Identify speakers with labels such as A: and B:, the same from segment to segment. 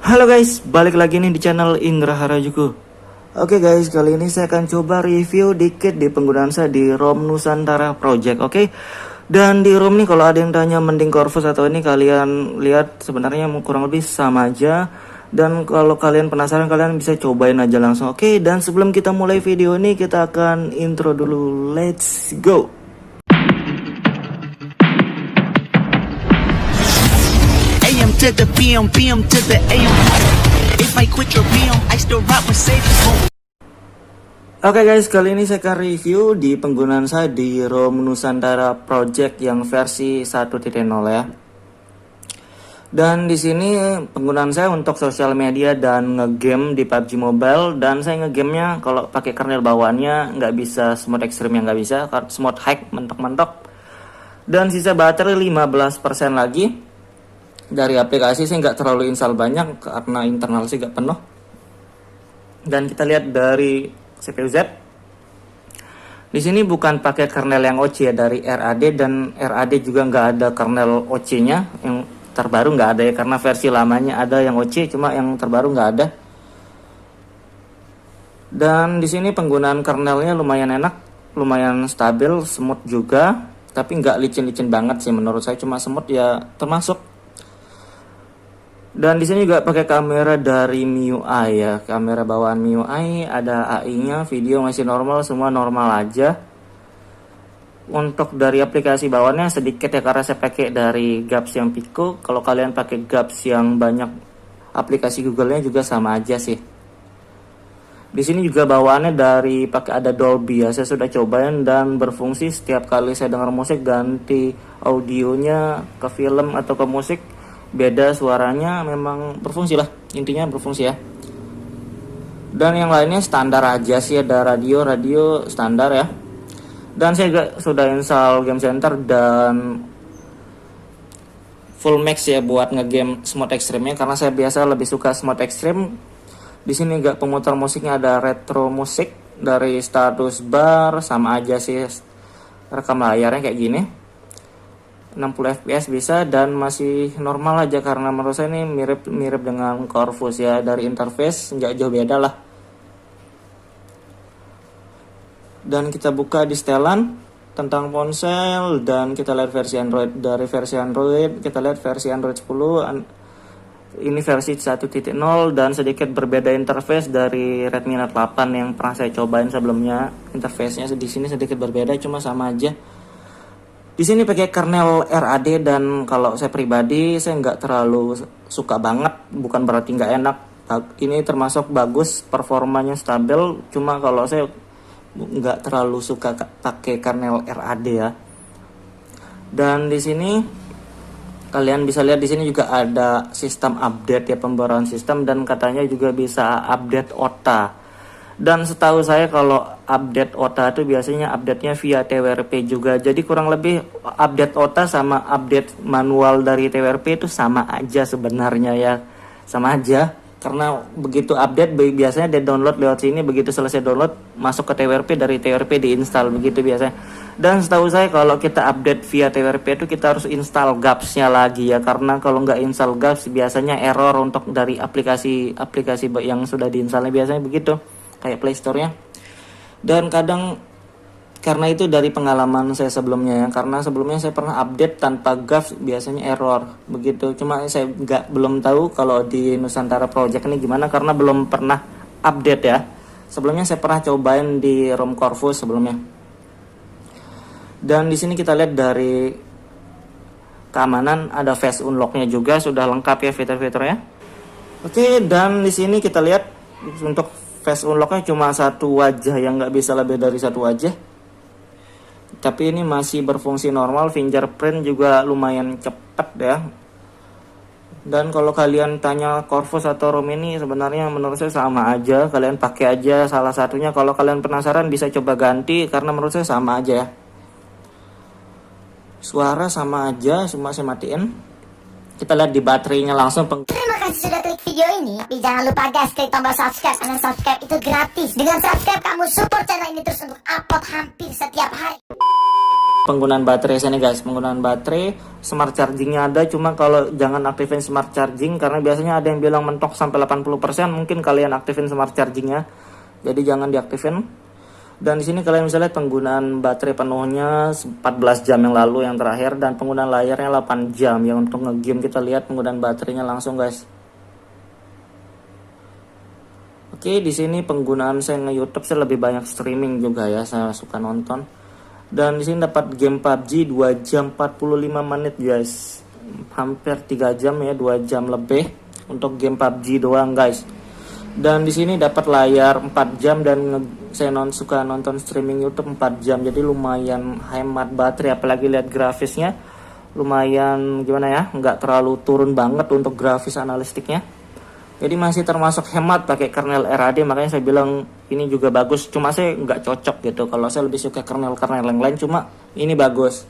A: Halo guys, balik lagi nih di channel Indra Harajuku. Oke guys, kali ini saya akan coba review dikit di penggunaan saya di ROM Nusantara Project. Oke, dan di ROM nih kalau ada yang tanya mending Corvus atau ini, kalian lihat sebenarnya kurang lebih sama aja. Dan kalau kalian penasaran, kalian bisa cobain aja langsung. Oke, dan sebelum kita mulai video ini, kita akan intro dulu. Let's go.
B: AM to the PM, PM to the AM. If I quit your PM, I still rock with Savior's home.
A: Oke guys, kali ini saya akan review di penggunaan saya di ROM Nusantara Project yang versi 1.0 ya. Dan di sini penggunaan saya untuk sosial media dan ngegame di PUBG Mobile. Dan saya ngegamenya kalau pakai kernel bawaannya nggak bisa smooth extreme, yang nggak bisa smooth hack mentok-mentok. Dan sisa baterai 15% lagi. Dari aplikasi saya nggak terlalu install banyak karena internal sih nggak penuh. Dan kita lihat dari CPU Z. Di sini bukan pakai kernel yang OC ya, dari RAD, dan RAD juga nggak ada kernel OC-nya. Yang terbaru nggak ada ya, karena versi lamanya ada yang OC, cuma yang terbaru nggak ada. Dan di sini penggunaan kernelnya lumayan enak, lumayan stabil, smooth juga, tapi nggak licin-licin banget sih menurut saya, cuma smooth ya termasuk. Dan di sini juga pakai kamera dari MIUI ya, kamera bawaan MIUI, ada AI-nya, video masih normal, semua normal aja. Untuk dari aplikasi bawaannya sedikit ya, karena saya pakai dari Gaps yang Pico. Kalau kalian pakai Gaps yang banyak aplikasi Google-nya juga sama aja sih. Di sini juga bawaannya dari pakai ada Dolby ya, saya sudah cobain dan berfungsi. Setiap kali saya dengar musik ganti audionya ke film atau ke musik, beda suaranya, memang berfungsi lah, intinya berfungsi ya. Dan yang lainnya standar aja sih, ada radio standar ya. Dan saya juga sudah install Game Center dan full max ya buat ngegame smooth extreme-nya, karena saya biasa lebih suka smooth extreme. Di sini juga pemutar musiknya ada retro musik dari status bar, sama aja sih rekam layarnya kayak gini. 60 fps bisa dan masih normal aja, karena menurut saya ini mirip dengan Corvus ya, dari interface nggak jauh beda lah. Dan kita buka di setelan tentang ponsel dan kita lihat versi Android. Dari versi Android kita lihat versi Android 10, ini versi 1.0 dan sedikit berbeda interface dari Redmi Note 8 yang pernah saya cobain sebelumnya. Interface-nya di sini sedikit berbeda, cuma sama aja. Di sini pakai kernel RAD, dan kalau saya pribadi saya nggak terlalu suka banget, bukan berarti nggak enak. Ini termasuk bagus, performanya stabil, cuma kalau saya nggak terlalu suka pakai kernel RAD ya. Dan di sini kalian bisa lihat di sini juga ada sistem update ya, pembaruan sistem, dan katanya juga bisa update OTA. Dan setahu saya kalau update OTA itu biasanya update-nya via TWRP juga. Jadi kurang lebih update OTA sama update manual dari TWRP itu sama aja sebenarnya ya. Sama aja. Karena begitu update biasanya dia download lewat sini, begitu selesai download masuk ke TWRP, dari TWRP diinstal, begitu biasanya. Dan setahu saya kalau kita update via TWRP itu kita harus install Gaps-nya lagi ya, karena kalau nggak install Gaps biasanya error untuk dari aplikasi yang sudah diinstalnya, biasanya begitu kayak Play Store-nya. Dan kadang karena itu dari pengalaman saya sebelumnya ya, karena sebelumnya saya pernah update tanpa Gaps, biasanya error begitu. Cuma saya belum tahu kalau di Nusantara Project ini gimana, karena belum pernah update ya. Sebelumnya saya pernah cobain di ROM Corvus sebelumnya. Dan di sini kita lihat dari keamanan ada face unlock-nya juga, sudah lengkap ya fitur-fiturnya. Oke, dan di sini kita lihat untuk face unlock-nya cuma satu wajah, yang nggak bisa lebih dari satu wajah. Tapi ini masih berfungsi normal, fingerprint juga lumayan cepat ya. Dan kalau kalian tanya Corvus atau ROM ini, sebenarnya menurut saya sama aja, kalian pakai aja salah satunya. Kalau kalian penasaran bisa coba ganti, karena menurut saya sama aja ya. Suara sama aja, semua saya matiin. Kita lihat di baterainya langsung.
C: Terima kasih sudah klik video ini. Tapi jangan lupa guys, klik tombol subscribe, karena subscribe itu gratis. Dengan subscribe kamu support channel ini terus untuk upload hampir setiap hari.
A: penggunaan baterai sini guys. Penggunaan baterai, smart chargingnya ada, cuma kalau jangan aktifin smart charging karena biasanya ada yang bilang mentok sampai 80%, mungkin kalian aktifin smart chargingnya, jadi jangan diaktifin. Dan di sini kalian bisa lihat penggunaan baterai penuhnya 14 jam yang lalu yang terakhir, dan penggunaan layarnya 8 jam. Yang untuk ngegame kita lihat penggunaan baterainya langsung guys. Oke, di sini penggunaan saya nge-YouTube saya lebih banyak streaming juga ya, saya suka nonton. Dan di sini dapat game PUBG 2 jam 45 menit guys. Hampir 3 jam ya, 2 jam lebih untuk game PUBG doang guys. Dan di sini dapat layar 4 jam dan saya suka nonton streaming YouTube 4 jam. Jadi lumayan hemat baterai, apalagi lihat grafisnya lumayan gimana ya, nggak terlalu turun banget untuk grafis analistiknya. Jadi masih termasuk hemat pakai kernel RAD, makanya saya bilang ini juga bagus. Cuma saya nggak cocok gitu. Kalau saya lebih suka kernel-kernel yang lain, cuma ini bagus.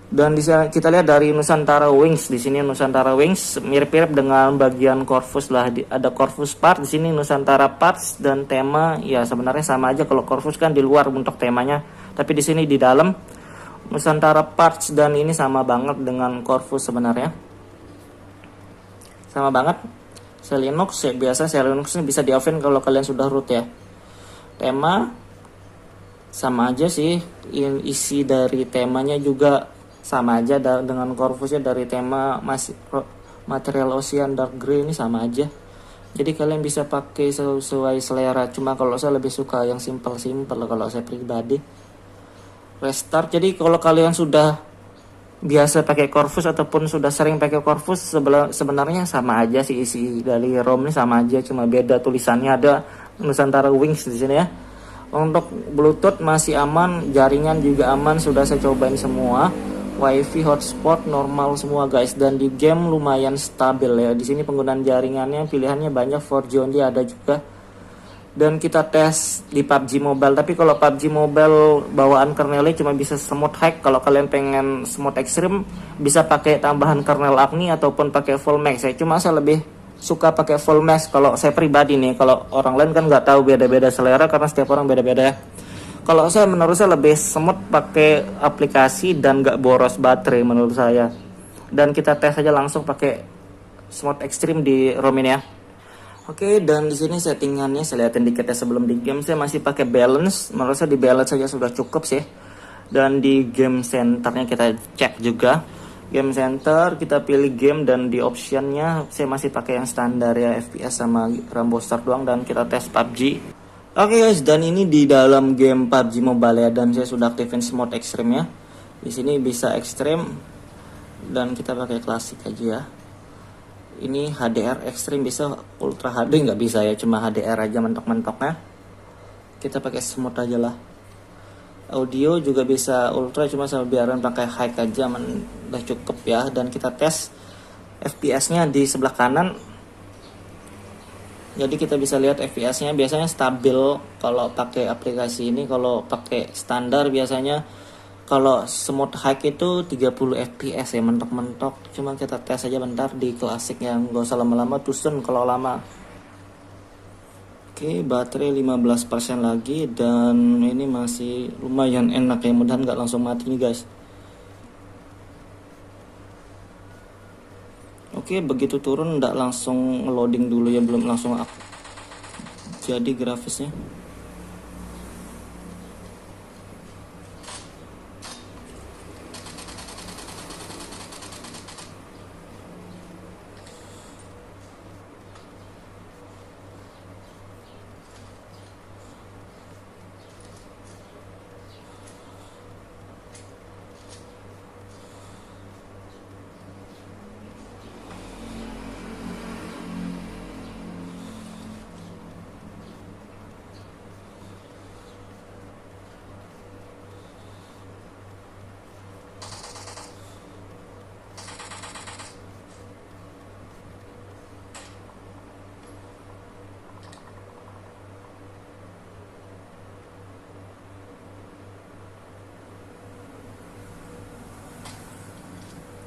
A: Dan bisa kita lihat dari Nusantara Wings. Di sini Nusantara Wings mirip-mirip dengan bagian Corvus lah. Ada Corvus part, di sini Nusantara parts, dan tema ya sebenarnya sama aja. Kalau Corvus kan di luar untuk temanya, tapi di sini di dalam Nusantara parts, dan ini sama banget dengan Corvus sebenarnya. Sama banget. Linux ya, biasa Linux ini bisa di oven kalau kalian sudah root ya. Tema sama aja sih, isi dari temanya juga sama aja dengan Corvusnya. Dari tema masih material Ocean Dark Grey ini sama aja. Jadi kalian bisa pakai sesuai selera. Cuma kalau saya lebih suka yang simple kalau saya pribadi. Restart. Jadi kalau kalian sudah biasa pakai Corvus ataupun sudah sering pakai Corvus, sebenarnya sama aja sih, isi dari ROM ini sama aja, cuma beda tulisannya. Ada Nusantara Wings di sini ya. Untuk Bluetooth masih aman, jaringan juga aman, sudah saya cobain semua. WiFi, hotspot normal semua guys, dan di game lumayan stabil ya. Di sini penggunaan jaringannya pilihannya banyak, 4G only ada juga. Dan kita tes di PUBG Mobile, tapi kalau PUBG Mobile bawaan kernelnya cuma bisa smooth hack. Kalau kalian pengen smooth extreme bisa pakai tambahan kernel Agni ataupun pakai full max ya. Cuma saya lebih suka pakai full max kalau saya pribadi nih. Kalau orang lain kan nggak tahu, beda-beda selera karena setiap orang beda-beda ya. Kalau saya, menurut saya lebih smooth pakai aplikasi dan nggak boros baterai menurut saya. Dan kita tes aja langsung pakai smooth extreme di ROM ini ya. Oke, dan di sini settingannya saya lihatin dikit ya sebelum di game. Saya masih pakai balance, menurut saya di balance saja sudah cukup sih. Dan di game centernya kita cek juga. Game center kita pilih game, dan di optionnya saya masih pakai yang standar ya, FPS sama Rainbow Star doang. Dan kita tes PUBG. Oke guys, dan ini di dalam game PUBG Mobile ya, dan saya sudah aktifin smooth extreme ya. Di sini bisa extreme, dan kita pakai klasik aja ya. Ini HDR ekstrim, bisa ultra HD nggak bisa ya, cuma HDR aja mentok-mentoknya. Kita pakai smooth aja lah. Audio juga bisa ultra, cuma saya biarin pakai high aja, udah cukup ya. Dan kita tes FPS-nya di sebelah kanan. Jadi kita bisa lihat FPS-nya biasanya stabil kalau pakai aplikasi ini. Kalau pakai standar biasanya kalau smooth high itu 30 fps ya, mentok-mentok. Cuma kita tes aja bentar di klasik yang gak usah lama-lama, tusen kalau lama. Oke, baterai 15% lagi, dan ini masih lumayan enak ya, mudahan gak langsung mati nih guys. Oke, begitu turun gak langsung loading dulu ya, belum langsung jadi grafisnya.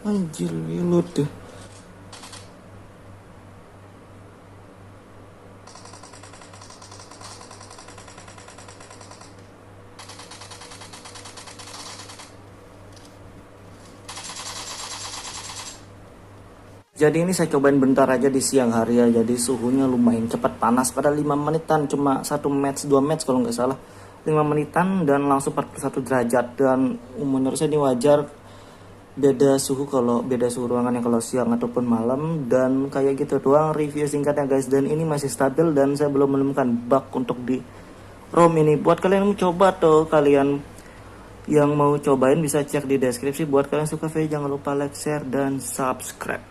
A: Anjir, reload deh. Jadi ini saya cobain bentar aja di siang hari ya. Jadi suhunya lumayan cepat panas pada 5 menitan, cuma 1 match 2 match kalau nggak salah. 5 menitan dan langsung 41 derajat, dan menurut saya ini wajar. Beda suhu ruangannya kalau siang ataupun malam, dan kayak gitu doang review singkatnya guys. Dan ini masih stabil dan saya belum menemukan bug untuk di ROM ini. Buat kalian yang coba atau kalian yang mau cobain bisa cek di deskripsi. Buat kalian yang suka video jangan lupa like, share, dan subscribe.